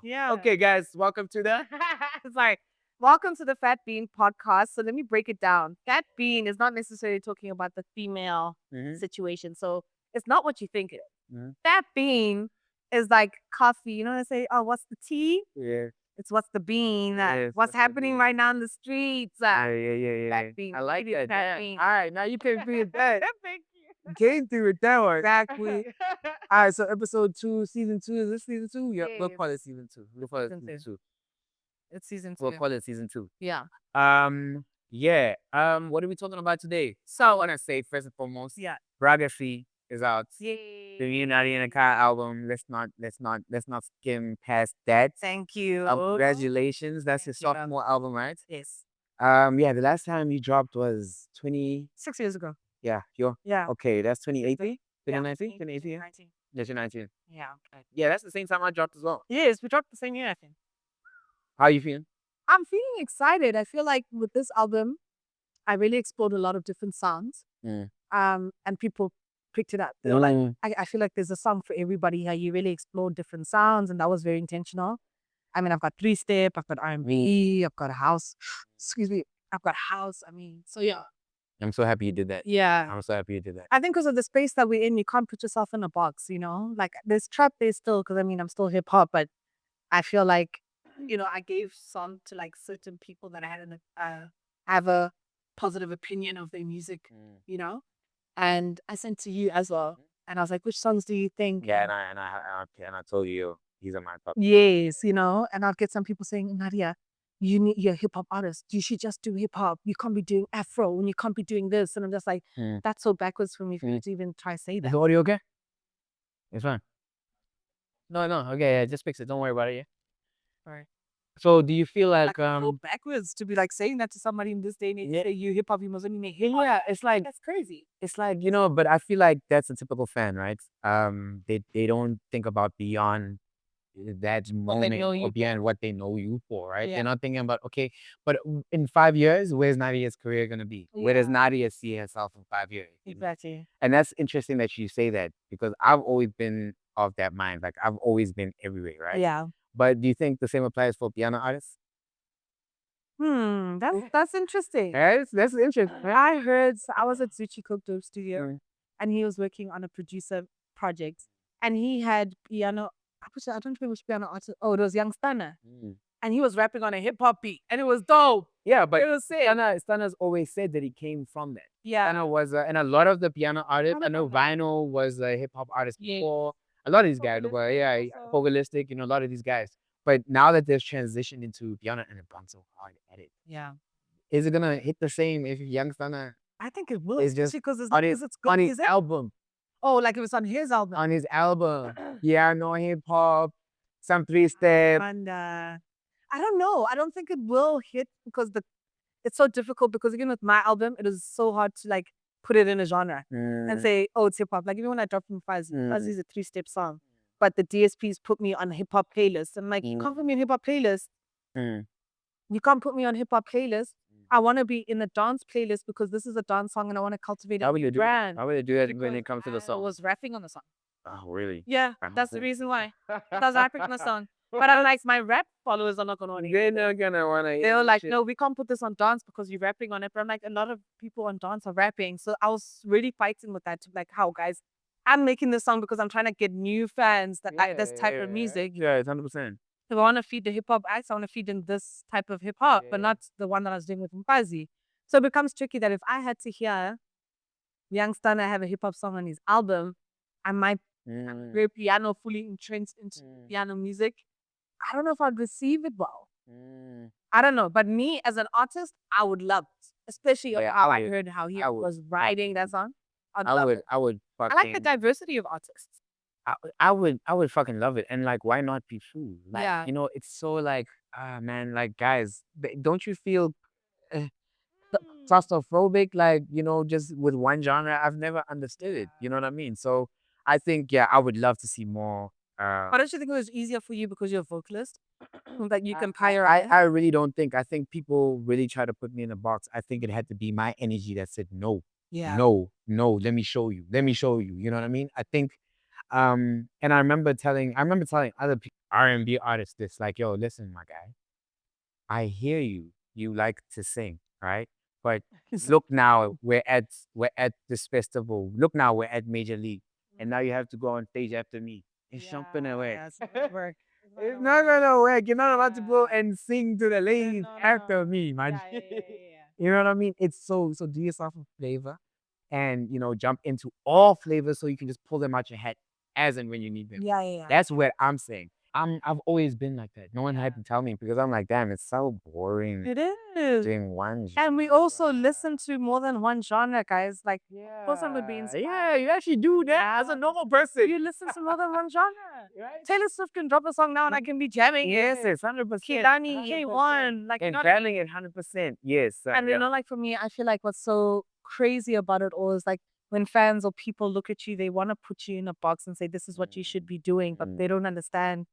Yeah. Okay, guys, welcome to the. Sorry. Welcome to the Fat Bean podcast. So let me break it down. Fat Bean is not necessarily talking about the female situation. So it's not what you think it is. Mhm. Fat Bean is like coffee. You know what I say? Oh, what's the tea? Yeah. It's what's the bean? Yes, What's what's the happening bean? right now in the streets? Yeah. Fat Bean. I like It is that. Fat Yeah. Bean. All right, now you can be that. Thank you. Came through with that one. Exactly. All right, so episode 2, season 2. Is this season 2? Yeah, we'll call it Yes. season 2. We'll call it Season season two. 2. It's season We'll two. call it season 2. Yeah. Yeah. What are we talking about today? So I want to say first and foremost, Yeah. Biography is out. Yay. The new Nadia Nakai album. Let's not skim past that. Thank you. Congratulations. That's his Thank you. sophomore album, right? Yes. Yeah, the last time you dropped was 20. 6 years ago. Yeah, you're Yeah. okay. That's 2018, Yeah. 2019, 2018. 19. Yeah, 2019. Yeah. Yeah, that's the same time I dropped as well. Yes, we dropped the same year, I think. How you feeling? I'm feeling excited. I feel like with this album, I really explored a lot of different sounds. Mm. And people picked it up. They were like, I feel like there's a song for everybody here. You really explored different sounds, and that was very intentional. I mean, I've got 3-step, I've got R&B, I've got a house. Excuse me, I've got house. I mean, so yeah. I'm so happy you did that. Yeah. I'm so happy you did that. I think because of the space that we're in, you can't put yourself in a box, you know? Like there's trap there still, because I mean, I'm still hip hop, but I feel like, I gave some to like certain people that I had have a positive opinion of their music, you know? And I sent to you as well. And I was like, which songs do you think? Yeah, and I told you these are my top. Yes, and I'll get some people saying, Nadia, you're a hip hop artist. You should just do hip hop. You can't be doing Afro and you can't be doing this. And I'm just like, that's so backwards for me for you to even try to say Is that. the audio okay? It's fine. No, okay, yeah, just fix it. Don't worry about it. Yeah. Sorry. So, do you feel like So backwards to be like saying that to somebody in this day and age, Yeah. say you hip hop, you must only make hip hop. Yeah, it's like That's crazy. but I feel like that's a typical fan, right? They don't think about beyond that moment know or you beyond what they know you for, right? Yeah. They're not thinking about okay, but in 5 years, where's Nadia's career gonna be? Where does Yeah. Nadia see herself in 5 years? Exactly. And that's interesting that you say that because I've always been of that mind. Like I've always been everywhere, right? Yeah. But do you think the same applies for piano artists? That's interesting. That's interesting. I heard I was at Zuchi Cookdope Studio Mm. and he was working on a producer project and he had piano. I don't remember which piano artist. Oh, it was Young Stunner. And he was rapping on a hip hop beat and it was dope. Yeah, but It was sick. Stunna's always said that he came from that. Yeah. Stunna was, and a lot of the piano artists, I know Vinyl was a hip hop artist Yeah. before. A lot of these guys were, Vocalistic also. Holistic, a lot of these guys. But now that they've transitioned into piano and they've gone so hard at it, Yeah. is it gonna hit the same if Young Stunna I think it will. is just Because on his, it's good. on his Is it? album? Oh, like it was on his album. On his album, piano, hip hop, some 3-step. And I don't know. I don't think it will hit because it's so difficult because even with my album, it is so hard to like put it in a genre and say, oh, it's hip hop. Like even when I dropped from Fuzzy, Fuzzy is a 3-step song, but the DSPs put me on hip hop playlist. I'm like, you can't put me on hip hop playlist. You can't put me on hip hop playlist. I want to be in a dance playlist because this is a dance song and I want to cultivate How a will you do? brand. How will you do that when it comes to the I song? was rapping on the song. Oh, really? Yeah, that's the reason why. I was rapping on the song. But I'm like, my rap followers are not going to want to hear They're not gonna wanna. They were like, no, we can't put this on dance because you're rapping on it. But I'm like, a lot of people on dance are rapping. So I was really fighting with that to like, how guys, I'm making this song because I'm trying to get new fans that like this type of music. Yeah, it's 100%. If I want to feed the hip hop acts, I want to feed in this type of hip hop, but not the one that I was doing with Mfazi. So it becomes tricky that if I had to hear Young Stunner have a hip hop song on his album, I might very piano fully entrenched into piano music. I don't know if I'd receive it well. I don't know, but me as an artist, I would love it, especially how I heard how he was writing that song. I would I like the diversity of artists. I would fucking love it. And like, why not be true? Like, Yeah. it's so like, man, like guys, don't you feel claustrophobic? Like, just with one genre, I've never understood it. You know what I mean? So I think, yeah, I would love to see more. Why don't you think it was easier for you because you're a vocalist? Like you can pile I really don't think. I think people really try to put me in a box. I think it had to be my energy that said no, Yeah. no, let me show you. Let me show you. You know what I mean? I think, and I remember telling other people R&B artist that's like, yo, listen, my guy, I hear you. You like to sing, right? But look now, we're at this festival. Look now, we're at Major League, and now you have to go on stage after me. It's jumping away. Yeah, it's not gonna work. It's not gonna work. You're not allowed to go Yeah. and sing to the ladies after me, man. You know what I mean? It's so do yourself a flavor and jump into all flavors so you can just pull them out your head as and when you need them. Yeah. That's what I'm saying. I've always been like that. No one had Yeah. to tell me because I'm like, damn, it's so boring It is. doing one And we also listen to more than one genre, guys. Like, of course, I'm would be inspired. Yeah, you actually do that as a normal person. You listen to more than one genre. Right? Taylor Swift can drop a song now and I can be jamming. Yes, it's 100%. Kilani, K1. Like, And not feeling it 100%. Yes. and like for me, I feel like what's so crazy about it all is like when fans or people look at you, they want to put you in a box and say, this is what you should be doing. But they don't understand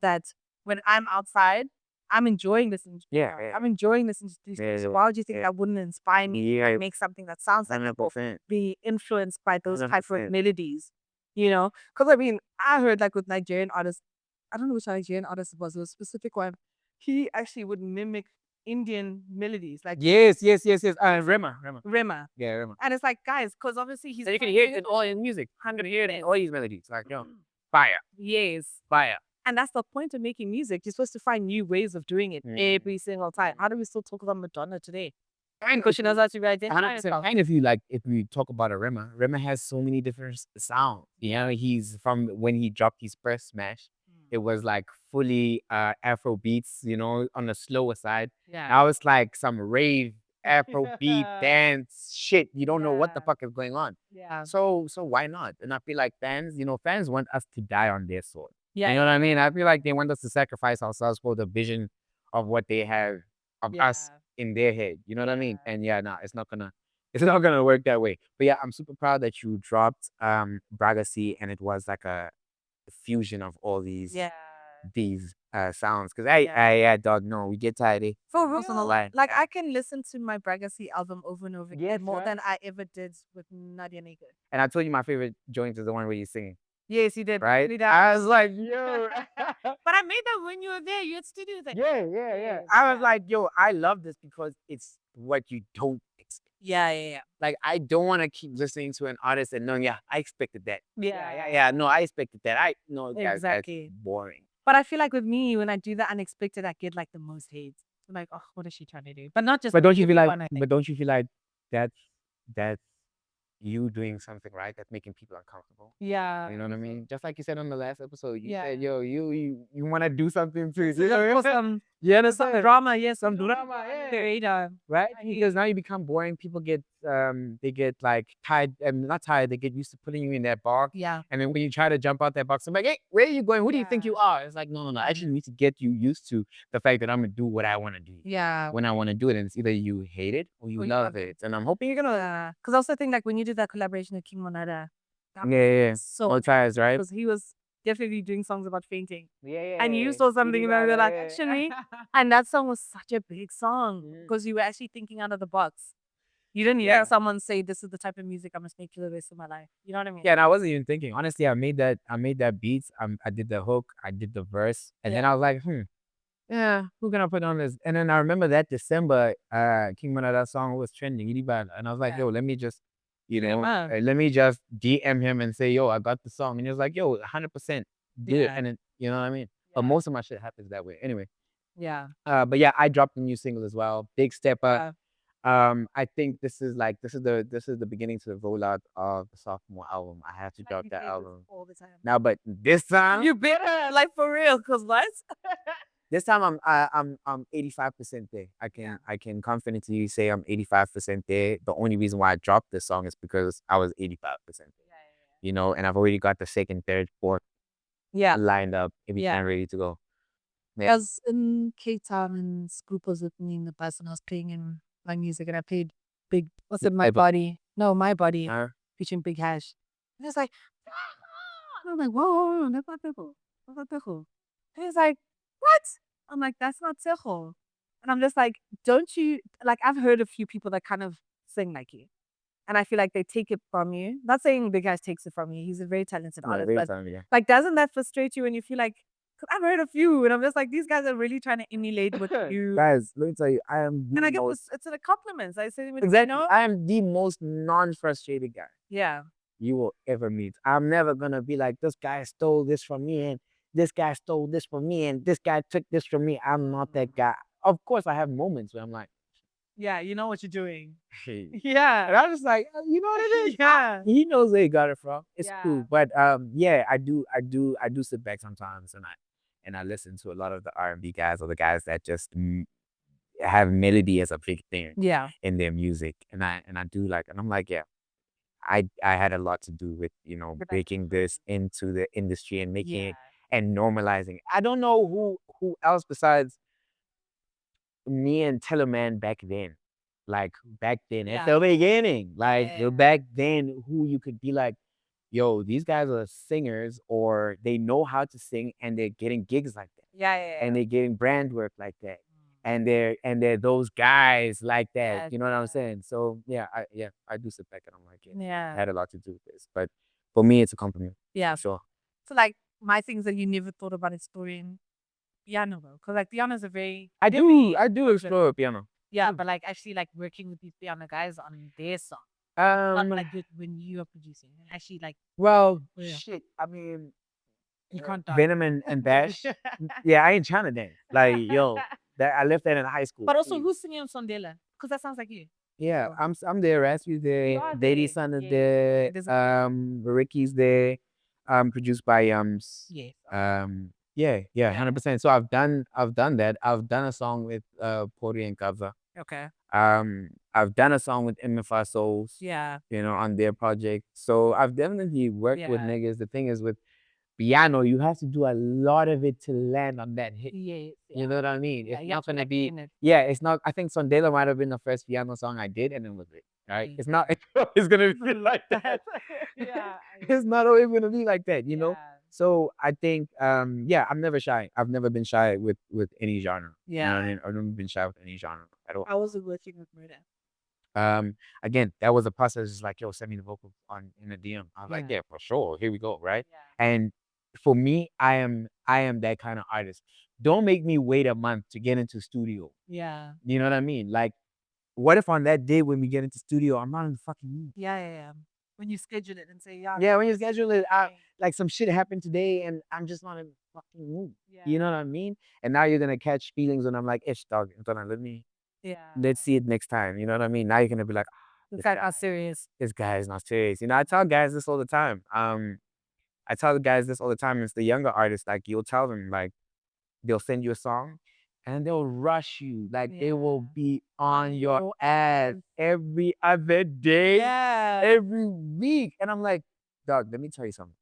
that when I'm outside, I'm enjoying this. I'm enjoying this. Why would you think that wouldn't inspire me to make something that sounds like it, or be influenced by those type of melodies? Because I mean, I heard like with Nigerian artists, I don't know which Nigerian artist it was a specific one. He actually would mimic Indian melodies, like Yes. Rema. Rema. Yeah, Rema. And it's like, guys, because obviously he's. So you can hear it in all in music. 100 hear it in all these melodies. Like, fire. Yes. Fire. And that's the point of making music. You're supposed to find new ways of doing it every single time. How do we still talk about Madonna today? Because she knows how to write it. 100%. And if we talk about a Rema has so many different sounds. He's from when he dropped his first smash. It was like fully Afro beats, on the slower side. Yeah. Now it's like some rave Afro beat dance shit. You don't know what the fuck is going on. Yeah. So why not? And I feel like fans want us to die on their sword. Yeah. You know what I mean? I feel like they want us to sacrifice ourselves for the vision of what they have of us in their head. You know what I mean? And it's not gonna work that way. But yeah, I'm super proud that you dropped Braga C, and it was like a fusion of all these sounds. Cause dog, no, we get tired. For real. On the line. Like I can listen to my Braga C album over and over again more than I ever did with Nadia Nakai. And I told you my favorite joint is the one where you're singing. Yes, you did. Right? I was like, yo. But I made that when you were there. You had studio there. Yeah. I was like, yo, I love this because it's what you don't expect. Yeah. Like, I don't want to keep listening to an artist and knowing, I expected that. Yeah. No, I expected that. Exactly. That's boring. But I feel like with me, when I do the unexpected, I get like the most hate. I'm like, oh, what is she trying to do? But not just. But don't you feel like that's you doing something right that's making people uncomfortable? Yeah. You know what I mean? Just like you said on the last episode, you said, yo, you want to do something too. Some drama, some drama, right? Because now you become boring. People get they get like tired, not tired. They get used to putting you in that box. Yeah. And then when you try to jump out that box, I'm like, hey, where are you going? Who do you think you are? It's like, no. I actually need to get you used to the fact that I'm gonna do what I want to do. Yeah. When I want to do it, and it's either you hate it or you love it. And I'm hoping you're gonna. Because I also think like when you did that collaboration with King Monada. Yeah. So Monetizing, right? Because he was definitely doing songs about fainting. Yeah. And you saw something and you were like, actually. And that song was such a big song because you were actually thinking out of the box. You didn't hear someone say, this is the type of music I must make for the rest of my life. You know what I mean? Yeah, and I wasn't even thinking. Honestly, I made that beat. I did the hook. I did the verse. And then I was like, yeah, who can I put on this? And then I remember that December, King Monada song was trending. And I was like, yo, let me just, let me just DM him and say, yo, I got the song. And he was like, yo, 100% did it. And then, you know what I mean? But most of my shit happens that way. Anyway. Yeah. But yeah, I dropped a new single as well. Big Step Up. I think this is the beginning to the rollout of the sophomore album. I have to drop that album all the time. now, but this time you better like for real, cause what? This time I'm 85% there. I can confidently say I'm 85% there. The only reason why I dropped this song is because I was 85% there. And I've already got the second, third, fourth lined up. Everything ready to go. I was in Cape Town and Scoop was with me in the bus and I was playing in my music and I played Big, what's it, My Body? No, My Body, featuring Big Hash. And it's like, and I'm like, whoa, that's not Tshego. That's not Tshego. And he's like, what? I'm like, that's not Tshego. And I'm just like, don't you, like, I've heard a few people that kind of sing like you. And I feel like they take it from you. Not saying Big Hash takes it from you. He's a very talented artist. But like, doesn't that frustrate you when you feel like, I've heard a few, and I'm just like, these guys are really trying to emulate what you. Guys, let me tell you, I am And the I get most it's a compliment. I say, you exactly. know, I am the most non-frustrated guy yeah, you will ever meet. I'm never gonna be like, this guy stole this from me, and this guy stole this from me, and this guy took this from me. I'm not that guy. Of course, I have moments where I'm like, yeah, you know what you're doing. hey. And Yeah, I'm just like, you know what it is? yeah, He knows where he got it from. It's yeah, cool. But yeah, I do sit back sometimes and I listen to a lot of the R&B guys or the guys that just have melody as a big thing yeah, in their music. And I do like, and I'm like, yeah, I had a lot to do with, With that breaking this into the industry and making yeah, it and normalizing it. I don't know who else besides me and Teleman back then. Like back then at yeah, the beginning. Like yeah, back then who you could be like, yo, these guys are singers or they know how to sing and they're getting gigs like that. yeah, yeah, And they're getting brand work like that. Mm. And they're those guys like that. Yeah, You know what I'm yeah, saying? So I do sit back and I'm like, yeah, yeah, it had a lot to do with this. But for me it's a compliment. yeah. For sure. So like my things that you never thought about exploring piano though, because like piano is a very I heavy do subject. explore piano. Yeah, but like actually like working with these piano guys on their song, not like it when you are producing, and actually like Well, yeah, shit. I mean, you can't dance. Venom and Bash. Yeah, I ain't trying to dance. Like, yo, that I left that in high school. But also, who's singing on Sondela? Because that sounds like you. Yeah, Oh. I'm there. Raspy's there. are Daddy's there. son is Yes. there. It is a Ricky's there. Produced by yes. yeah, 100%. So I've done that. I've done a song with Pori and Kabza. Okay. I've done a song with MFI Souls. Yeah. On their project. So I've definitely worked with Yeah. niggas. The thing is with piano, you have to do a lot of it to land on that hit. Yes. You know what I mean? Yeah, It's yeah, not gonna like be. in it. Yeah, it's not. I think Sondela might have been the first piano song I did, and it was it. Right? Mm. It's not. It's gonna be like that. Yeah. It's not always gonna be like that. You know. Yeah. So I think, yeah, I'm never shy. I've never been shy with any genre. You know Yeah. what I mean? I've never been shy with any genre at all. I wasn't working with murder. Again, that was a process. It's like, yo, send me the vocal in a DM. I was like, Yeah. yeah, for sure. Here we go, right? Yeah. And for me, I am that kind of artist. Don't make me wait a month to get into studio. Yeah. You know what I mean? Like, what if on that day when we get into studio, I'm not in the fucking mood? Yeah. Yeah. Yeah. When you schedule it and say, yeah. Yeah, when you schedule it out, Okay. like some shit happened today and I'm just not in the fucking mood. Yeah. You know what I mean? And now you're gonna catch feelings when I'm like, ish dog, Yeah. let's see it next time. You know what I mean? Now you're gonna be like, This this guy guy, got serious. this guy is not serious. I tell guys this all the time. I tell the guys this all the time. It's the younger artists, like you'll tell them, like they'll send you a song and they'll rush you. Like they will Yeah. be on your Your ass ass. every other day, Yeah. every week. And I'm like, dog, let me tell you something.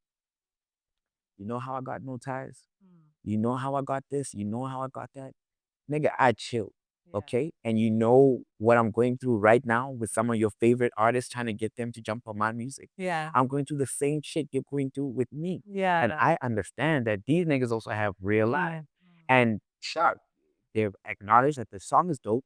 You know how I got no ties? Mm. You know how I got this? You know how I got that? Nigga, I chill. Yeah. Okay. And you know what I'm going through right now with some of your favorite artists trying to get them to jump on my music. Yeah. I'm going through the same shit you're going through with me. Yeah. And I understand that these niggas also have real life. And sure, they've acknowledged that the song is dope.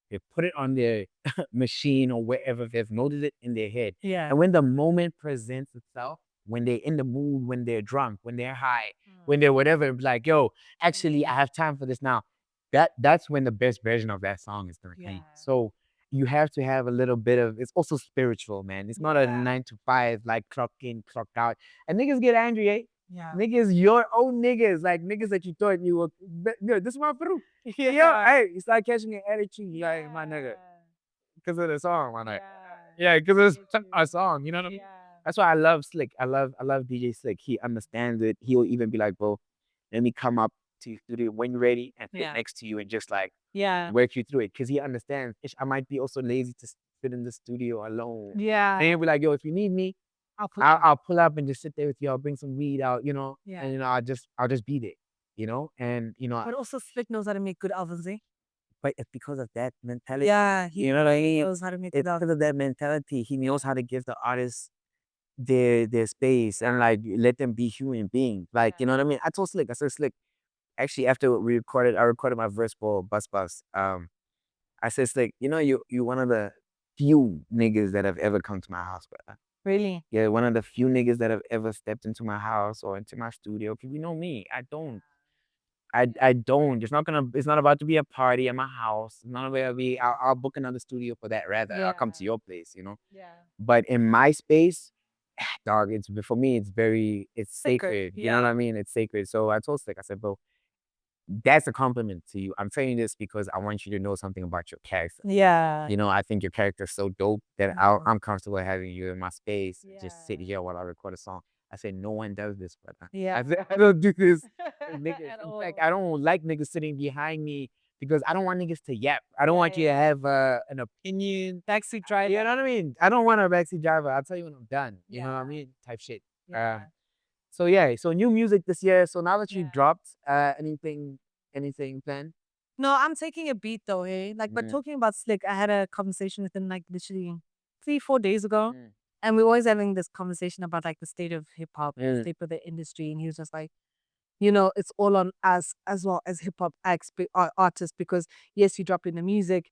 They put it on their machine or wherever they've noted it in their head. Yeah. And when the moment presents itself, when they're in the mood, when they're drunk, when they're high, Mm. when they're whatever, it's like, yo, actually, I have time for this now. That's when the best version of that song is gonna come. Yeah. So you have to have a little bit of. It's also spiritual, man. It's not a Yeah. 9 to 5 like clock in, clock out. And niggas get angry, eh? Yeah. Niggas, your own niggas, like niggas that you thought you were. Yo, this is my Peru. Yeah. Yo, hey, you start catching an attitude, like my nigga, because of the song, my nigga. Yeah, because it's a song. You know what I mean? That's why I love Slick. I love DJ Slick. He understands it. He'll even be like, bro, let me come up to your studio when you're ready and sit Yeah. next to you and just like Yeah. work you through it. Because he understands. Ish, I might be also lazy to sit in the studio alone. Yeah. And he'll be like, yo, if you need me, I'll pull up and just sit there with you. I'll bring some weed out, Yeah. and I'll just be there, and But also Slick knows how to make good albums, eh? but it's because of that mentality. Yeah. He You know what I mean? knows how to make It's good albums. because of that mentality. He knows how to give the artists their space and like let them be human beings. Like, you know what I mean? I told Slick, I said, Slick, actually after I recorded my verse for Bus Bus. I said, Slick, you one of the few niggas that have ever come to my house, brother. Really? Yeah, one of the few niggas that have ever stepped into my house or into my studio. People know me. I don't. I don't. It's not about to be a party at my house. It's not about to be. I'll book another studio for that. Rather, I'll come to your place. Yeah. But in my space, dog, it's for me. It's Sacred, sacred. You know what I mean? It's sacred. So I told Slick, I said, bro, that's a compliment to you. I'm saying this because I want you to know something about your character. Yeah. I think your character's so dope that I'm comfortable having you in my space and just sit here while I record a song. I said, no one does this, brother. Yeah. I said, I don't do this with niggas. At In all. fact, I don't like niggas sitting behind me because I don't want niggas to yap. I don't want you to have an opinion. Backseat driver. You know what I mean? I don't want a backseat driver. I'll tell you when I'm done. You know what I Yeah. mean? Type shit. Yeah. So yeah, so new music this year. So now that you Yeah. dropped, anything planned? No, I'm taking a beat though, hey. Like, but Mm. talking about Slick, I had a conversation with him like literally 3-4 days ago. Mm. And we're always having this conversation about like the state of hip hop, the Mm. state of the industry. And he was just like, it's all on us as well as hip hop artists because yes, you drop in the music.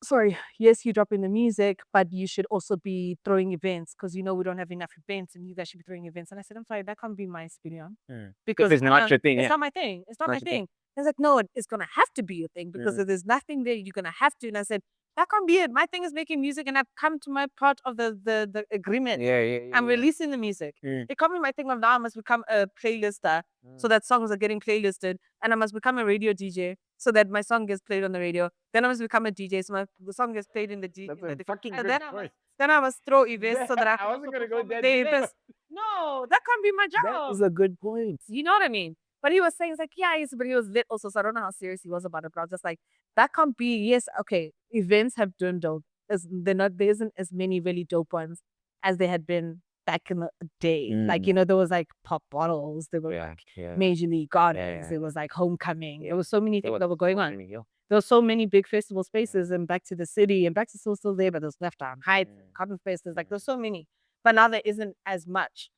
Sorry, yes, you drop in the music, but you should also be throwing events because we don't have enough events and you guys should be throwing events. And I said, I'm sorry, that can't be my opinion. Mm. Because it's not your thing, it's yeah. not my thing. It's not Not my your thing. thing. He's like, no, it's gonna have to be your thing because if there's nothing there, you're gonna have to. And I said, that can't be it. My thing is making music, and I've come to my part of the agreement. Yeah. I'm releasing the music. It can't be my thing of now I must become a playlister so that songs are getting playlisted, and I must become a radio DJ so that my song gets played on the radio. Then I must become a DJ so the song gets played in the DJ. That's a fucking And good then I must throw events so that I wasn't gonna go that they deep. no, that can't be my That job. is a good point. You know what I mean? But he was saying, it's like, yeah, but he was lit also. So I don't know how serious he was about it. But I was just like, that can't be, yes, okay. Events have dwindled. There isn't as many really dope ones as there had been back in the day. Like, there was like Pop Bottles, there were Major League Gardens, there was like Homecoming. There was so many things that were going on. There were so many big festival spaces and Back to the City and Back to still there, but there's Left Arm Heights, Cotton Spaces. Like, there's so many. But now there isn't as much.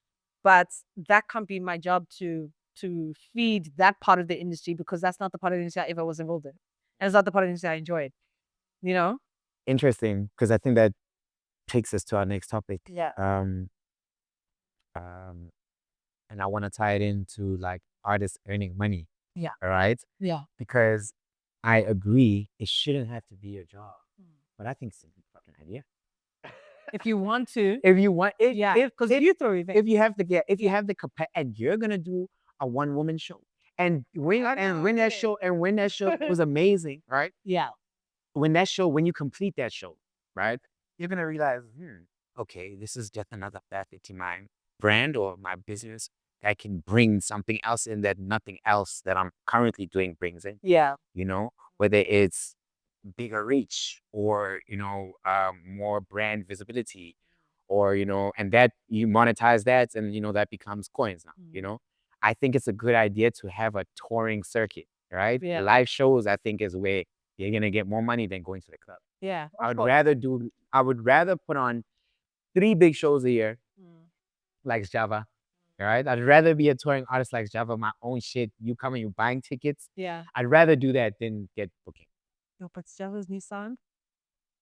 But that can't be my job to feed that part of the industry because that's not the part of the industry I ever was involved in. And it's not the part of the industry I enjoyed. Interesting, because I think that takes us to our next topic. Yeah. And I want to tie it into like artists earning money. Yeah. All right. Yeah. Because I agree, it shouldn't have to be your job, but I think it's a fucking idea. If you want to. If you want, because you throw events. if you have the capacity, and you're gonna do a one-woman show, and when that show was amazing, right? Yeah. When you complete that show, right, you're gonna realize, okay, this is just another facet to my brand or my business that can bring something else in that nothing else that I'm currently doing brings in. Yeah. Whether it's bigger reach or more brand visibility, or and that you monetize that, and that becomes coins now. I think it's a good idea to have a touring circuit, right? Yeah. Live shows, I think, is where you're gonna get more money than going to the club. Yeah. I would rather put on 3 big shows a year, like Java. Right? I'd rather be a touring artist like Java, my own shit. You coming, you buying tickets. Yeah. I'd rather do that than get booking. No, but Java's new song,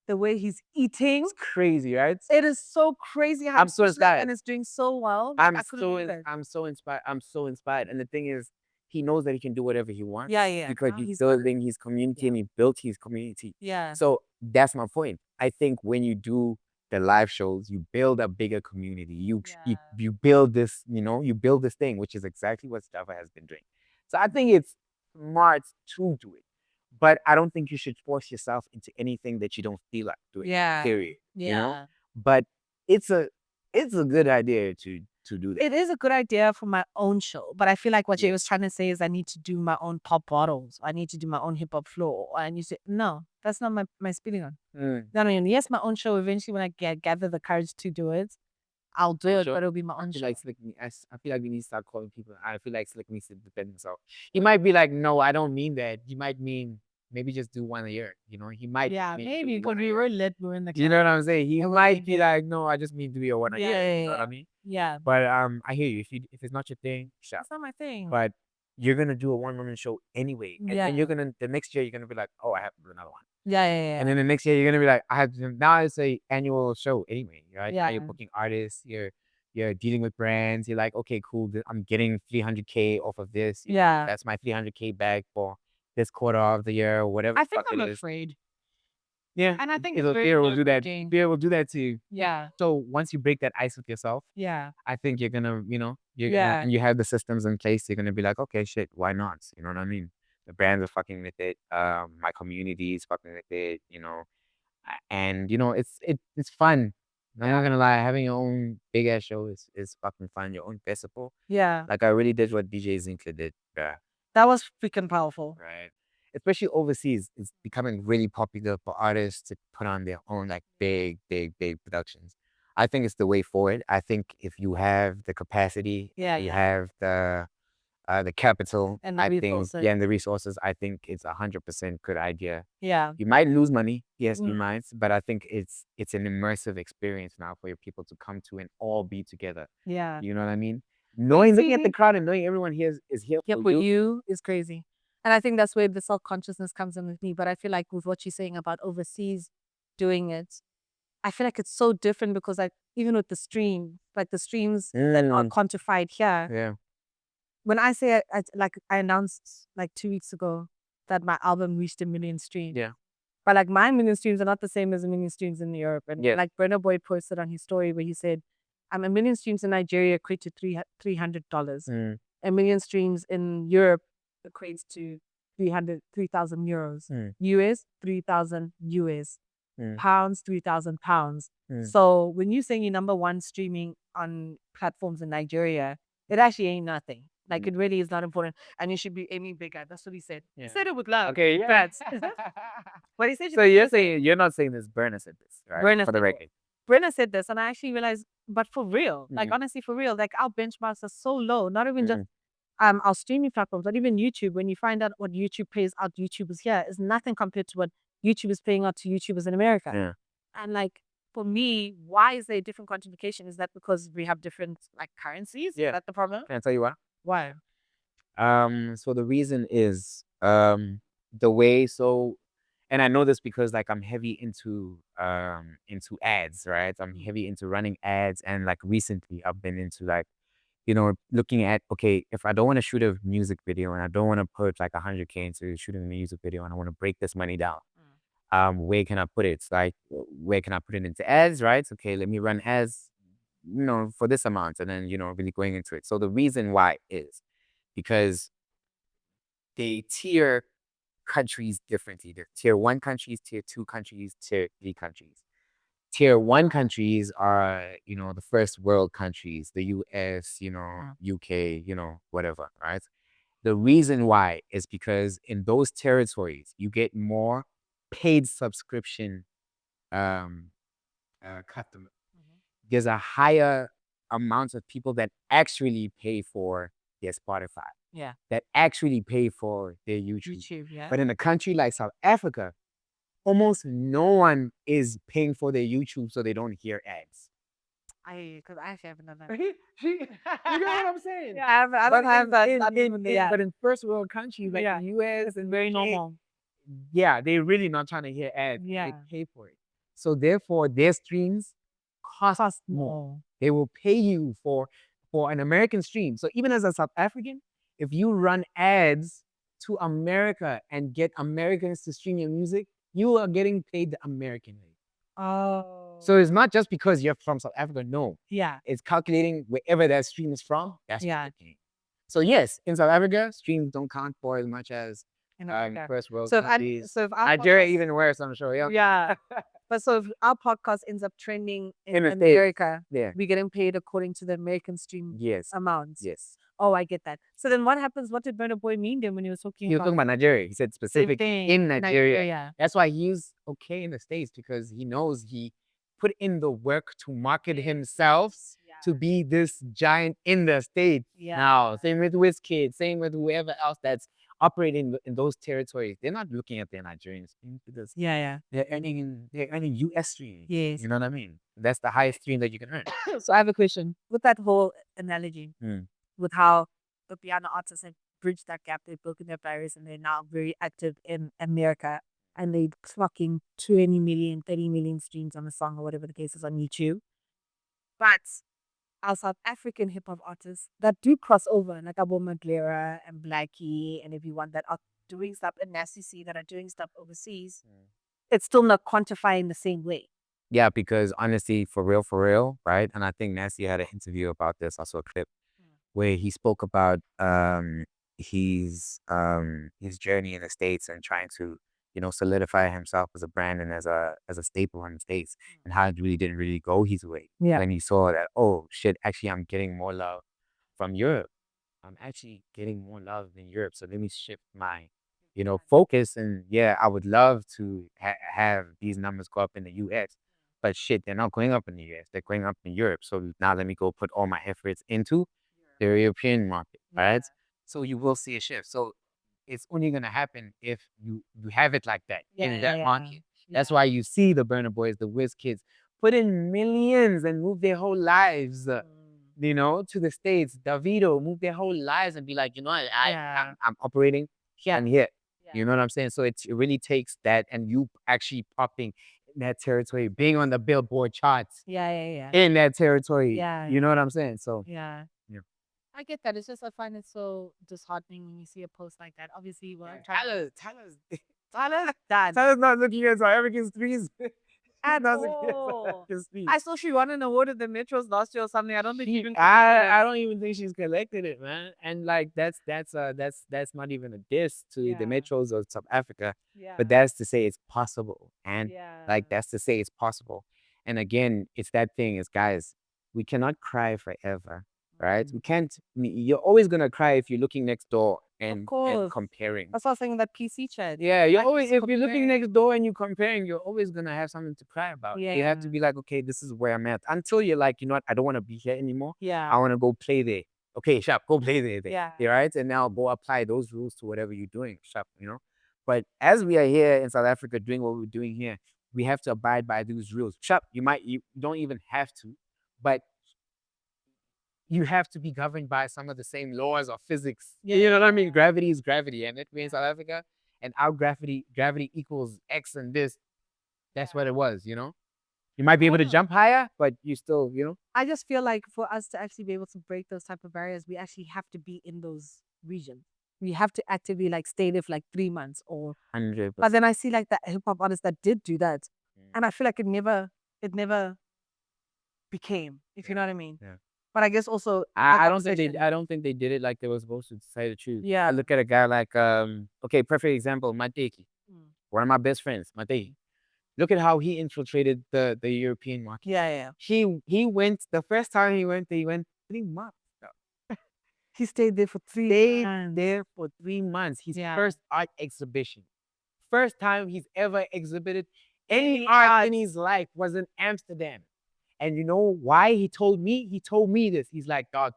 the way he's eating, it's crazy, right? It is so crazy how I'm so inspired, and it's doing so well. I'm so inspired. I'm so inspired. And the thing is, he knows that he can do whatever he wants. Yeah. Because he's building his community and he built his community. Yeah. So that's my point. I think when you do the live shows, you build a bigger community. You build this, you build this thing, which is exactly what Java has been doing. So I think it's smart to do it. But I don't think you should force yourself into anything that you don't feel like doing. Yeah. Period. Yeah. But it's a good idea to do that. It is a good idea for my own show, but I feel like what Jay was trying to say is I need to do my own Pop Bottles. I need to do my own hip hop floor. I need to no, that's not my spinning on. No, yes, my own show. Eventually, when I gather the courage to do it, I'll do it, but it'll be my own show. Like Slick, I feel like we need to start calling people. I feel like Slick needs to defend himself. He might be like, no, I don't mean that. He might mean maybe just do one a year. He might. Yeah, maybe because we were lit. We're in the. You know what I'm saying? He might be like, no, I just mean to be a one a year. Yeah. You know what I mean? Yeah. But I hear you. If it's not your thing, shut. It's not my thing. But you're gonna do a one-woman show anyway, and you're gonna the next year you're gonna be like, oh, I have to do another one. Yeah. And then the next year you're gonna be like, I have to, now it's a annual show anyway, right? Now you're Yeah. booking artists, you're dealing with brands. You're like, okay, cool. I'm getting 300K off of this. Yeah. That's my 300K back for this quarter of the year, or whatever. I think the fuck I'm it is. afraid. Yeah, And I think it'll, it's very fear will do that. nerve-wracking. Fear will do that to you. Yeah. So once you break that ice with yourself, Yeah. I think you're gonna, you're Yeah. gonna, and you have the systems in place. You're gonna be like, okay, shit, why not? You know what I mean? The brands are fucking with it. My community is fucking with it. And it's fun. I'm not gonna lie, having your own big ass show is fucking fun. Your own festival. Yeah. Like I really did what DJ Zinka did. Yeah. That was freaking powerful. Right. Especially overseas, it's becoming really popular for artists to put on their own like big, big, big productions. I think it's the way forward. I think if you have the capacity, Yeah, you yeah. have the capital, And the I think, resources. yeah, and the resources, I think it's 100% good idea. Yeah. You might lose money, yes, you Mm. might, but I think it's an immersive experience now for your people to come to and all be together. Yeah. You know what I mean? Looking at the crowd and knowing everyone here is here Yeah, for for you. you is crazy. And I think that's where the self-consciousness comes in with me. But I feel like with what you're saying about overseas doing it, I feel like it's so different because like even with the stream, like the streams that are quantified here. Yeah. When I say I announced like 2 weeks ago that my album reached 1 million streams. Yeah. But like my million streams are not the same as 1 million streams in Europe. And Yes. like Burna Boy posted on his story where he said, 1 million streams in Nigeria equate to $300. 1 million streams in Europe equates to 3,000 euros. US, 3,000 US. Pounds, 3,000 pounds. So when you're saying you're number one streaming on platforms in Nigeria, it actually ain't nothing. Like it really is not important. And you should be aiming bigger. That's what he said. Yeah. He said it with love. Okay, yeah. But he said So you're not saying this, Burna said this, right? Burna For the said record. Brenna said this, and I actually realized, but for real, like Mhm. honestly, for real, like our benchmarks are so low. Not even just our streaming platforms, not even YouTube. When you find out what YouTube pays out YouTubers here, is nothing compared to what YouTube is paying out to YouTubers in America. Yeah. And like for me, why is there a different quantification? Is that because we have different like currencies? Yeah. Is that the problem? Can I tell you why? Why? So the reason is the way, and I know this because like I'm heavy into ads, right? I'm heavy into running ads, and like recently I've been into like, looking at, okay, if I don't want to shoot a music video and I don't want to put like 100K into shooting a music video and I want to break this money down, where can I put it? It's like, where can I put it into ads, right? Okay, let me run ads, for this amount, and then, really going into it. So the reason why is because they tier countries differently. They're tier 1 countries, tier 2 countries, tier 3 countries. Tier 1 countries are, the first world countries, the US, UK, whatever, right? The reason why is because in those territories, you get more paid subscription customers. There's a higher amount of people that actually pay for their Spotify. Yeah. That actually pay for their YouTube. Yeah. But in a country like South Africa, almost no one is paying for their YouTube so they don't hear ads. Because I actually haven't done that. You get what I'm saying? Yeah, I don't have that. But in first world countries like the US and very normal. Yeah, they're really not trying to hear ads. Yeah. They pay for it. So therefore, their streams cost more. They will pay you for an American stream. So even as a South African, if you run ads to America and get Americans to stream your music, you are getting paid the American rate. Oh. So it's not just because you're from South Africa. No. Yeah. It's calculating wherever that stream is from. That's what Yeah. you're paying. So yes, in South Africa, streams don't count for as much as In first world So countries. if our Nigeria podcast- even worse, I'm sure. Yeah. Yeah. But so if our podcast ends up trending in the States, America, yeah. we're getting paid according to the American stream Yes. amounts. Yes. Oh, I get that. So then what happens? What did Burna Boy mean then when he was talking He was talking about Nigeria. He said specific thing, in Nigeria. Nigeria. That's why he's okay in the States, because he knows he put in the work to market himself to be this giant in the States. Yeah. Now, same with Wizkid, same with whoever else that's operating in those territories. They're not looking at their Nigerian streams because Yeah. they're earning US streams. Yes. You know what I mean? That's the highest stream that you can earn. So I have a question. With that whole analogy, with how the piano artists have bridged that gap, they've broken their barriers and they're now very active in America. and they clocking 20 million, 30 million streams on a song or whatever the case is on YouTube. But our South African hip hop artists that do cross over, like Abo Maglera and Blackie and everyone that are doing stuff in NACC, that are doing stuff overseas, it's still not quantifying the same way. Yeah, because honestly, for real, right? And I think Nasty had an interview about this. I saw a clip where he spoke about his journey in the States and trying to, solidify himself as a brand and as a staple in the States, and how it really didn't really go his way. Yeah. When he saw that, oh shit, actually I'm getting more love from Europe. I'm actually getting more love in Europe. So let me shift my, focus. And yeah, I would love to have these numbers go up in the US. But shit, they're not going up in the US. They're going up in Europe. So now let me go put all my efforts into the European market, right? So you will see a shift. So it's only gonna happen if you have it like that in that market. That's why you see the Burner Boys, the Wiz Kids, put in millions and move their whole lives, to the States. Davido move their whole lives and be like, I'm operating and here. You know what I'm saying? So it really takes that, and you actually popping in that territory, being on the Billboard charts in that territory. You know what I'm saying? So Yeah. Yeah. I get that. It's just I find it so disheartening when you see a post like that. Obviously, Tyler's done. Tyler's not looking at South African streets. At Not looking at South all. African streets. I saw she won an award at the Metros last year or something. I don't think she even I don't even think she's collected it, man. And like that's not even a diss to the Metros of South Africa. But that's to say it's possible. And like that's to say it's possible. And again, it's that thing is, guys, we cannot cry forever. Right? We can't. You're always gonna cry if you're looking next door and comparing. That's what I was saying in that PC chat. Yeah, you're always, if you're looking next door and you're comparing, you're always gonna have something to cry about. You have to be like, okay, this is where I'm at. Until you're like, you know what, I don't want to be here anymore. I want to go play there. Okay, sharp, go play there. Right? And now go apply those rules to whatever you're doing, sharp, But as we are here in South Africa doing what we're doing here, we have to abide by those rules. Sharp, you don't even have to, but you have to be governed by some of the same laws of physics. You know what I mean? Gravity is gravity. And if we're in South Africa and our gravity equals X and this, that's what it was, You might be able to jump higher, but you still, I just feel like for us to actually be able to break those type of barriers, we actually have to be in those regions. We have to actively like stay there for like 3 months or 100%. But then I see like that hip hop artists that did do that. And I feel like it never became, if you know what I mean. Yeah. But I guess also I don't think they did it like they were supposed to say the truth. Yeah. I look at a guy like okay, perfect example, Mateki. One of my best friends, Mateki. Look at how he infiltrated the European market. Yeah. He went the first time he went 3 months. He stayed there for 3 months. There for 3 months. His first art exhibition. First time he's ever exhibited any art in his life was in Amsterdam. And you know why he told me? He told me this. He's like, dog,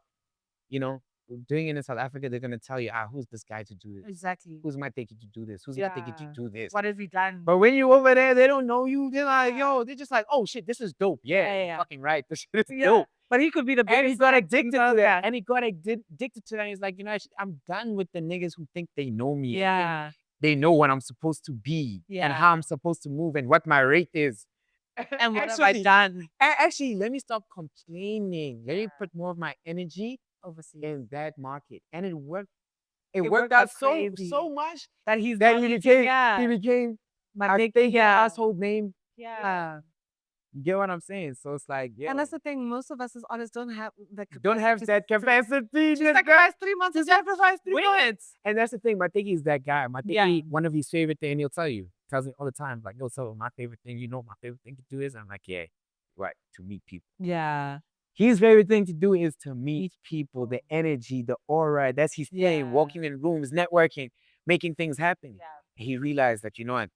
doing it in South Africa, they're gonna tell you, who's this guy to do this? Exactly. Who's my take you to do this? Who's my take you to do this? What has he done? But when you over there, they don't know you. They're like, yo, they're just like, oh shit, this is dope. Yeah. Fucking right. This shit is dope. But he could be the biggest. And he got addicted to that. And he got addicted to that. He's like, I'm done with the niggas who think they know me. Yeah. They know what I'm supposed to be and how I'm supposed to move and what my rate is. And what have I done? Actually, let me stop complaining. Let me put more of my energy overseas in that market. And it worked. It worked out so much that he became my big household name. Yeah. You get what I'm saying? So it's like, And that's the thing. Most of us as artists don't have that capacity. Just sacrifice 3 months. Just sacrifice 3 months. And that's the thing. Mateki is that guy. Mateki, one of his favorite things, and he'll tell you. Tells me all the time, like, yo, so my favorite thing, my favorite thing to do is, I'm like, yeah, right, to meet people. Yeah. His favorite thing to do is to meet people, the energy, the aura. That's his thing. Walking in rooms, networking, making things happen. Yeah. He realized that, what?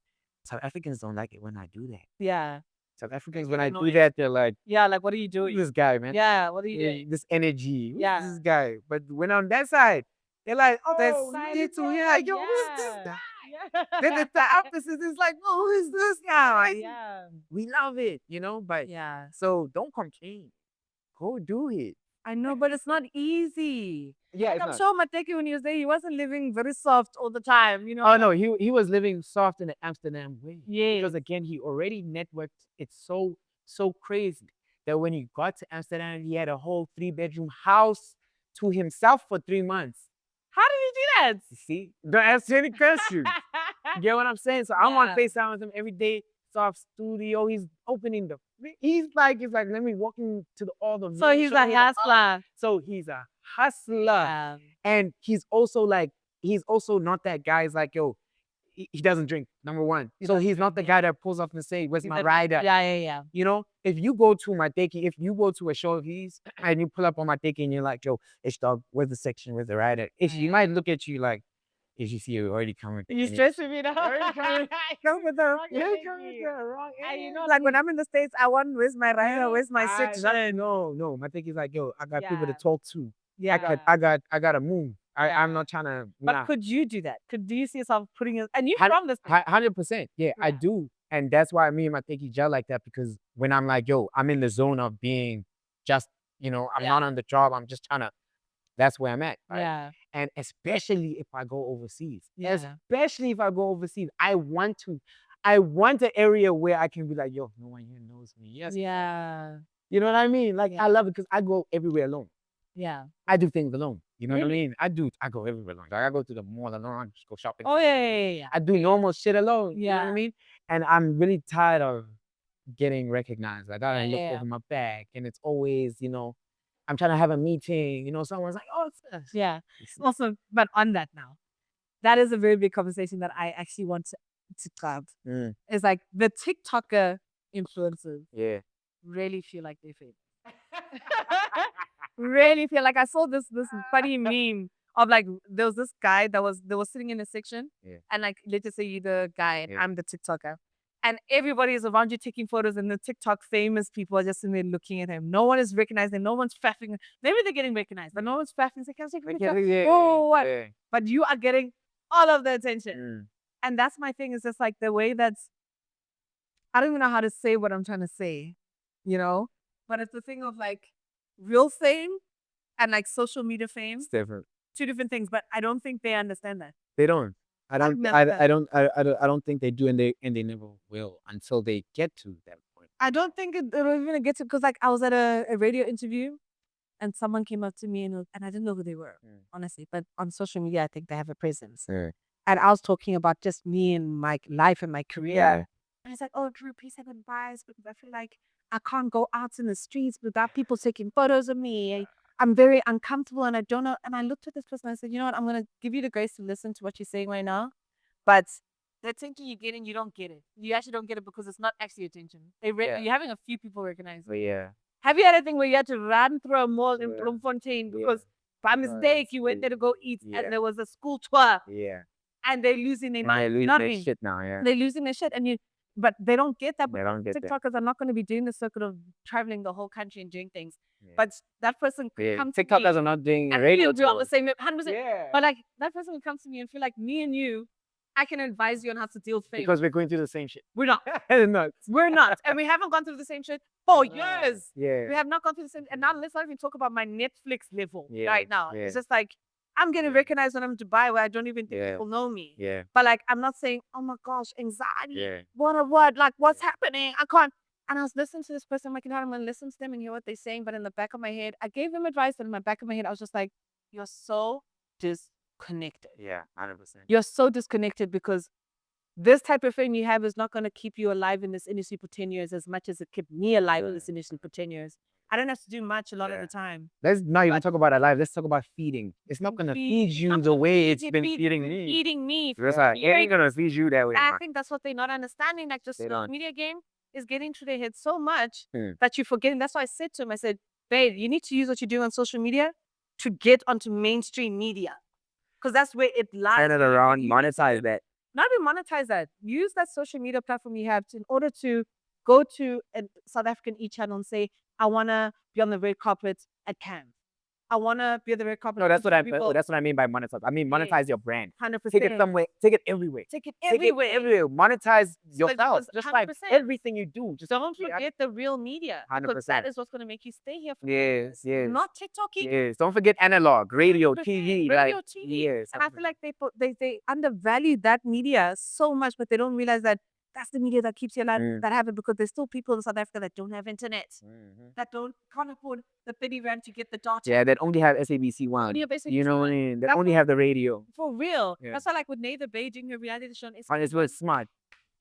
South Africans don't like it when I do that. Yeah. South Africans, when I do that, they're like, like, what are you doing? This guy, man. Yeah, what are you doing? This energy. Who's this guy? But when on that side, they're like, oh, who's this guy? Then the opposite is like, oh, who is this guy? Yeah. We love it, but so don't complain. Go do it. I know, but it's not easy. Yeah, Like, it's I'm not. sure Mateki, when he was there, he wasn't living very soft all the time, you know? Oh no, he was living soft in the Amsterdam way. Yes. Because again, he already networked it so crazy that when he got to Amsterdam, he had a whole 3-bedroom house to himself for 3 months. How did he do that? You see? Don't ask any questions. You get what I'm saying? So I'm on Yeah. FaceTime with him every day. Soft studio. He's opening the. He's like, let me walk into all the. So he's a hustler. So he's a hustler, and he's also not that guy. He's like, yo, he doesn't drink. Number one, so he's not the guy that pulls off and say, "Where's my rider?" Yeah. You know, if you go to Mateki, if you go to a show of his and you pull up on Mateki and you're like, yo, ish dog, where's the section? Where's the rider? He might look at you like, if you see you already coming. You stressing me now. Come with the wrong And you know, like when I'm in the States, I want, where's my rider? Where's my section? No. Mateki's like, yo, I got people to Yeah. talk to. Yeah. I got to move. I'm not trying to. But could you do that? Do you see yourself putting it? And you from this? 100%. Yeah, I Yeah. do. And that's why me and Mateki gel like that, because when I'm like, yo, I'm in the zone of being just, I'm not on the job. I'm just trying to, that's where I'm at. Right? Yeah. And especially if I go overseas. Yeah. Especially if I go overseas. I want an area where I can be like, yo, no one here knows me. Yes. Yeah. You know what I mean? Like, Yeah. I love it because I go everywhere alone. Yeah. I do things alone. You know what I mean? I go everywhere alone. Like, I go to the mall alone. I just go shopping. Oh, yeah. I do normal shit alone. You know what Yeah. I mean? And I'm really tired of getting recognized. Like, I look Yeah. over my back and it's always, I'm trying to have a meeting, someone's like, oh, it's us. Yeah. Also, but on that now, that is a very big conversation that I actually want to have. It's like the TikToker influencers Yeah. really feel like they're famous. Really feel like I saw this funny meme of like there was this guy that was sitting in a section, and like let's just say you're the guy and I'm the TikToker, and everybody is around you taking photos, and the TikTok famous people are just sitting there looking at him. No one is recognizing. No one's faffing. Maybe they're getting recognized, but no one's faffing. They can't take a picture. Oh, what? Yeah. But you are getting all of the attention, and that's my thing. Is just like the way that's. I don't even know how to say what I'm trying to say, but it's the thing of like real fame and like social media fame. It's different. Two different things, but I don't think they understand that. They don't. I don't think they do, and they never will until they get to that point. I don't think it'll even get to, because like I was at a radio interview and someone came up to me and I didn't know who they were, honestly, but on social media I think they have a presence. And I was talking about just me and my life and my career. And it's like, oh, Drew, please have advice because I feel like I can't go out in the streets without people taking photos of me. I'm very uncomfortable and I don't know. And I looked at this person and I said, you know what? I'm going to give you the grace to listen to what you're saying right now. But the attention you get and you don't get it. You actually don't get it because it's not actually attention. You're having a few people recognize you. Yeah. Have you had a thing where you had to run through a mall in Bloemfontein because by mistake you went there to go eat and there was a school tour? Yeah. And they're losing their shit now, yeah. They're losing their shit, but they don't get that. They don't get TikTokers are not going to be doing the circuit of traveling the whole country and doing things. But that person comes to me. TikTokers are not doing and radio. Do all the same 100%. Yeah. But like that person will come to me and feel like me and you, I can advise you on how to deal with fame. Because we're going through the same shit. We're not. We're not. And we haven't gone through the same shit for years. Yeah. We have not gone through the same. And now let's not even talk about my Netflix level right now. It's just like, I'm getting recognized when I'm in Dubai where I don't even think people know me. Yeah. But like, I'm not saying, oh my gosh, anxiety. Yeah. What? Like, what's happening? I can't. And I was listening to this person. I'm like, I'm going to listen to them and hear what they're saying. But in the back of my head, I gave them advice. But in the back of my head, I was just like, you're so disconnected. Yeah, 100%. You're so disconnected because this type of fame you have is not going to keep you alive in this industry for 10 years as much as it kept me alive in this industry for 10 years. I don't have to do much a lot of the time. Let's not even talk about our life. Let's talk about feeding. It's not going to feed you the way it's been feeding me. Feeding me. It's like, it ain't going to feed you that way. I think that's what they're not understanding. Like, just the media game is getting to their head so much that you're forgetting. That's why I said to him, I said, babe, you need to use what you do on social media to get onto mainstream media. Because that's where it lies. Turn it around, monetize that. Not even monetize that. Use that social media platform you have in order to go to a South African e-channel and say, I want to be on the red carpet at Cannes. I want to be at the red carpet. No, that's what I people. that's what I mean by monetize. I mean monetize your brand. 100%. Take it somewhere. Take it everywhere. Take it Take it everywhere. everywhere. Monetize yourself. because Just like 100%. everything you do. Just Don't forget the real media. Because 100%. that is what's going to make you stay here for Yes, yes. not TikToking. Yes. Don't forget analog, radio, 100%. TV. Radio, like, TV. Yes. And I feel like they undervalue that media so much, but they don't realize that that's the media that keeps you alive, that have it, because there's still people in South Africa that don't have internet, that can't afford the 30 rand to get the data. Yeah, that only have SABC One. Only have SABC You know what I One. mean? That That only have the radio. For real. Yeah. That's why, like with Nadia Nakai doing her reality show on And SABC it's very smart.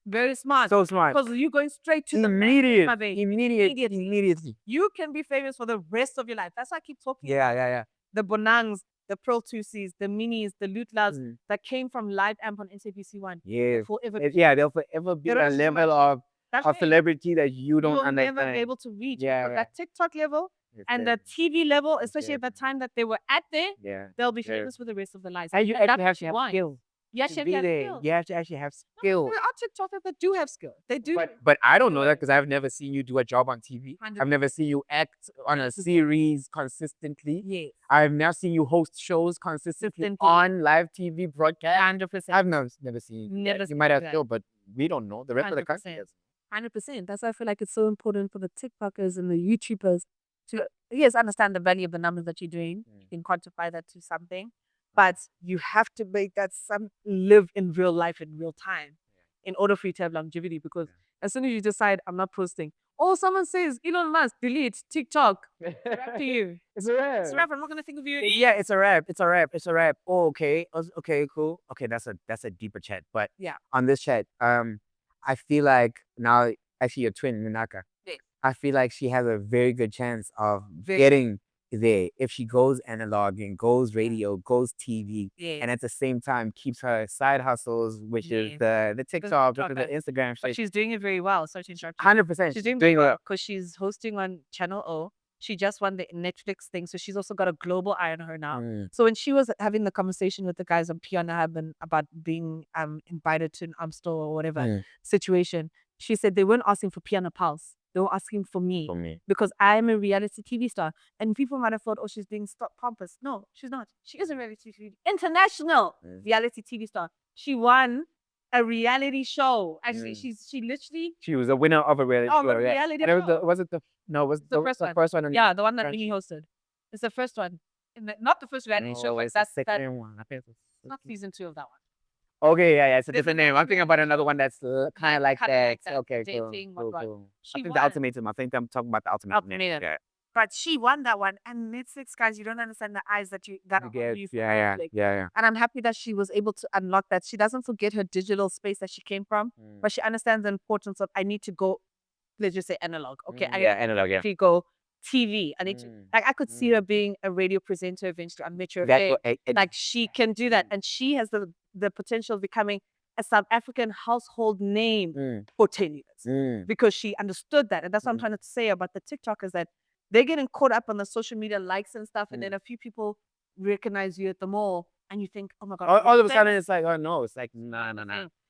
Very smart. So smart. Because you're going straight to Immediate. the baby. Immediately. You can be famous for the rest of your life. That's why I keep talking. Yeah. The Bonangs, the Pearl Tusis, the Minis, the Lutlas that came from live amp on SABC One. Yeah. Forever. They'll forever be a level of a celebrity that you don't understand. You'll never be able to reach. Yeah. But that TikTok level and the TV level, especially at the time that they were at there, they'll be famous for the rest of their lives. And you actually have to have skill. You actually have skill. You have to actually have skill. There are TikTokers that do have skill. They do. But I don't know that because I've never seen you do a job on TV. 100%. I've never seen you act on a series consistently. Yes. I've now seen you host shows consistently on live TV broadcast. 100%. I've never seen you. Never You seen might have that. skill, but we don't know. The rest of the country does. 100%. That's why I feel like it's so important for the TikTokers and the YouTubers to, yes, understand the value of the numbers that you're doing. You can quantify that to something. But you have to make that live in real life in real time in order for you to have longevity. Because as soon as you decide, I'm not posting, someone says, Elon Musk, delete TikTok. It's a wrap to you. It's a wrap. It's a wrap. I'm not going to think of you. Yeah, it's a wrap. It's a wrap. Oh, okay. Okay, cool. Okay, that's a deeper chat. But on this chat, I feel like now, actually your twin, Nanaka, I feel like she has a very good chance of getting there if she goes analog and goes radio, goes TV, and at the same time keeps her side hustles, which is the TikTok, the Instagram. But she's doing it very well. So 100%. She's doing well because she's hosting on Channel O. She just won the Netflix thing, so she's also got a global eye on her now. So when she was having the conversation with the guys on Piano Hub about being invited to an Amstel or whatever situation, she said they weren't asking for Piano Pulse. They were asking for me. Because I'm a reality TV star. And people might have thought, she's being pompous. No, she's not. She is a reality TV international reality TV star. She won a reality show. Actually, she was a winner of a reality show. Reality show. Was it the first one? Yeah, the one that Minnie hosted. It's the first one. Not the first reality show, but that's the second one. It's not season 2 of that one. Okay, yeah, it's a different name. I'm thinking about another one that's kind of like that. Okay, cool. I think the Ultimatum. I think I'm talking about the Ultimatum. Yeah. But she won that one, and Netflix, guys, you don't understand the eyes that you get. Yeah. And I'm happy that she was able to unlock that. She doesn't forget her digital space that she came from, but she understands the importance of, I need to go, let's just say analog. Okay, analog. Yeah. She go TV. I need to, I could see her being a radio presenter eventually on Metro FM. Like she can do that, and she has the potential of becoming a South African household name for 10 years because she understood that. And that's what I'm trying to say about the TikTokers, that they're getting caught up on the social media likes and stuff, and then a few people recognize you at the mall, and you think, oh my God. All of a sudden, it's like, oh no, it's like, nah.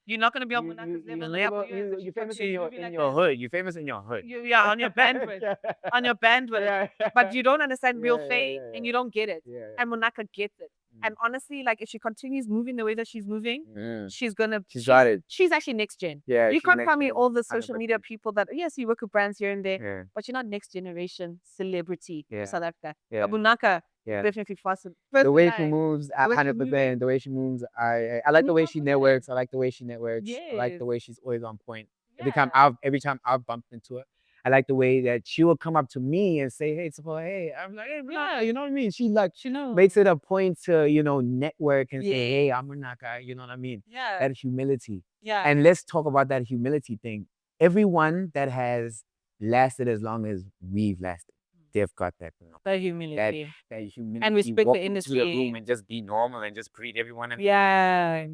You're not going to be on Monetizing level. You're famous in your hood. You're famous in your hood. On your bandwidth. On your bandwidth. But you don't understand real fame, and you don't get it. And Monaka gets it. And honestly, like if she continues moving the way that she's moving, she's got it. She's actually next gen. Yeah, you can't tell me all the social media people that, yes, you work with brands here and there, but you're not next generation celebrity in South Africa. Monaka definitely faster. The way she moves, 100%. The way she moves, I like the way she networks. I like the way she networks. I like the way she's always on point. Every time I've bumped into her, I like the way that she will come up to me and say, hey, hey. I'm like, hey, blah, you know what I mean? She makes it a point to, network and say, hey, I'm Nanaka, you know what I mean? Yeah. That humility. Yeah. And let's talk about that humility thing. Everyone that has lasted as long as we've lasted, they've got that. That humility. That humility. And respect the industry. Into the room and just be normal and just greet everyone. And,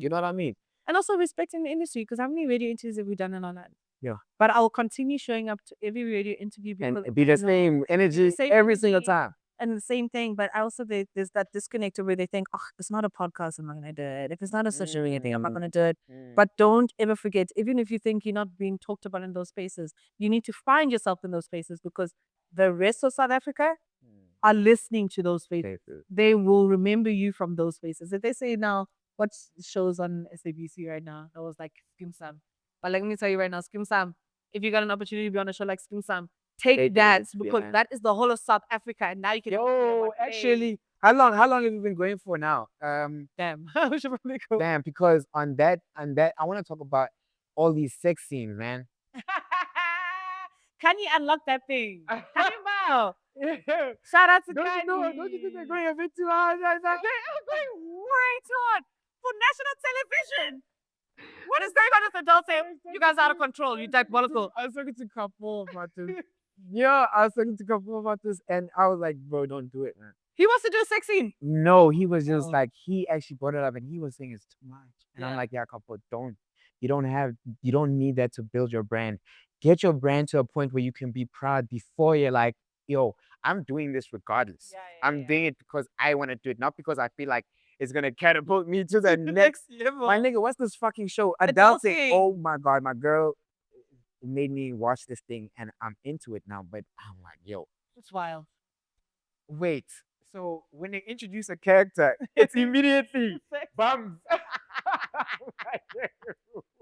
you know what I mean? And also respecting the industry, because how many radio interviews have we done and all that? Yeah. But I will continue showing up to every radio interview because and be the same energy every single time. And the same thing, but also there's that disconnect where they think, it's not a podcast, I'm not gonna do it. If it's not a social media thing, I'm not gonna do it. But don't ever forget, even if you think you're not being talked about in those spaces, you need to find yourself in those spaces, because the rest of South Africa are listening to those faces. They will remember you from those faces. If they say now, what shows on SABC right now? That was like Skim Sam. But let me tell you right now, Skim Sam, if you got an opportunity to be on a show like Skim Sam, take that because that is the whole of South Africa, and now you can. Yo, actually, how long have you been going for now? Damn, we should probably go. Damn, because on that, I want to talk about all these sex scenes, man. Can you unlock that thing? Can you bow? Shout out to Don't Kanye. you think they're going a bit too hard? They are going way too hard for national television. What is going on with adults saying, you guys are out of control, you diabolical. I was talking to Kapo about this. Yeah, I was talking to Kapo about this, and I was like, bro, don't do it, man. He wants to do a sex scene. No, he was just like, he actually brought it up, and he was saying it's too much. And I'm Yeah. like, yeah, Kapo, don't. You don't need that to build your brand. Get your brand to a point where you can be proud before you're like, yo, I'm doing this regardless. I'm doing it because I want to do it, not because I feel like it's gonna catapult me to the next level. My nigga, what's this fucking show? Adulting. Adulting. Oh my god, my girl made me watch this thing, and I'm into it now. But I'm like, yo, It's wild. wait. So when they introduce a character, it's immediately bums.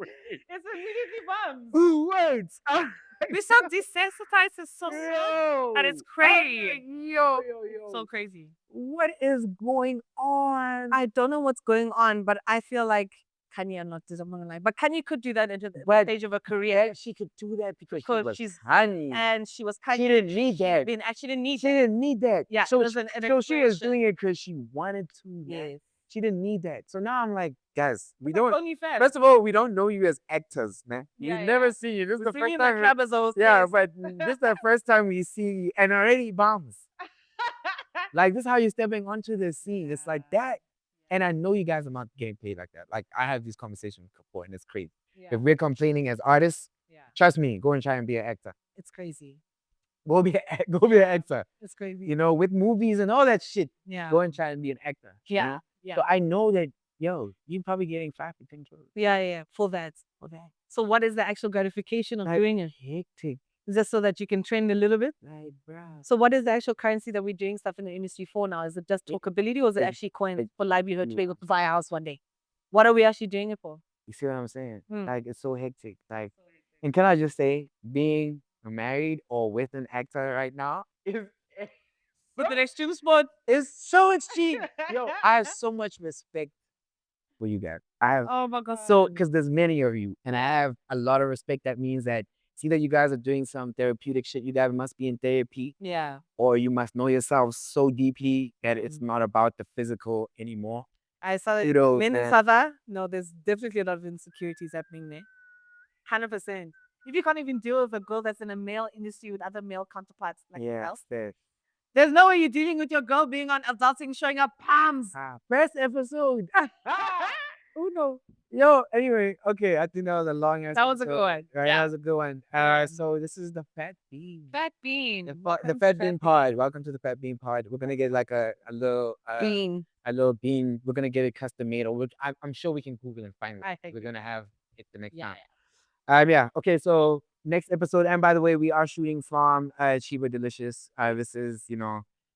It's immediately bums. Who words? We're so desensitized to so that it's crazy. Yo. So crazy. What is going on? I don't know what's going on, but I feel like Kanye unlocked this. I'm not gonna lie, but Kanye could do that into the stage of a career. Yeah, she could do that because she's Kanye. and she was Kanye. She didn't need that. She didn't need She didn't need that. Yeah, So, it was an so she was expression. doing it because she wanted to. Yes. She didn't need that. So now I'm like, guys, we That's don't. only fair. First of all, we don't know you as actors, man. Yeah, We've never yeah. seen you. This is We've the seen first you in the time. club as those Yeah, days. but this is the first time we see you, and already bombs. Like this is how you're stepping onto the scene. It's like that. And I know you guys are not getting paid like that. Like I have these conversations before, and it's crazy. Yeah. If we're complaining as artists, trust me, go and try and be an actor. It's crazy. Go be an actor. It's crazy. You know, with movies and all that shit. Yeah. Go and try and be an actor. you Yeah. know? Yeah. So I know that, yo, you're probably getting 5 to 10 shows. Yeah. For that. So what is the actual gratification of doing it? Hectic. Just so that you can trend a little bit? Like, bruh. So what is the actual currency that we're doing stuff in the industry for now? Is it just talkability or is it actually coins for livelihood to be able to buy a house one day? What are we actually doing it for? You see what I'm saying? Mm. Like, it's so hectic. Like, and can I just say, being married or with an actor right now is With the extreme sport. it's so extreme. Yo, I have so much respect for you guys. I have Oh my God. so because there's many of you, and I have a lot of respect. That means that see that you guys are doing some therapeutic shit. You guys must be in therapy, Yeah. or you must know yourself so deeply that it's not about the physical anymore. I saw that You know, men man. father. No, there's definitely a lot of insecurities happening there. 100%. If you can't even deal with a girl that's in a male industry with other male counterparts like yourself, there's no way you're dealing with your girl being on adulting, showing up palms. First episode. Who knows? Yo, anyway, okay, I think that was a long answer. That was a good one. Right, Yeah. that was a good one. So this is the Fat Bean. Fat Bean. The Fat Bean pod. Welcome to the Fat Bean pod. We're gonna get like a little Bean. a little bean. We're gonna get it custom made, or I'm sure we can Google and find I it. think We're gonna have it the next time. Yeah. Yeah. Okay. So next episode, and by the way, we are shooting from Tshego Delicious. This is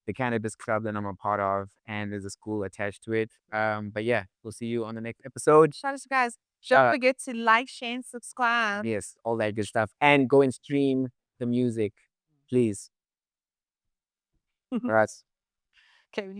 the cannabis club that I'm a part of, and there's a school attached to it. But yeah, we'll see you on the next episode. Shout out to you guys. Don't forget to like, share, and subscribe. Yes, all that good stuff, and go and stream the music, please. For us. Okay.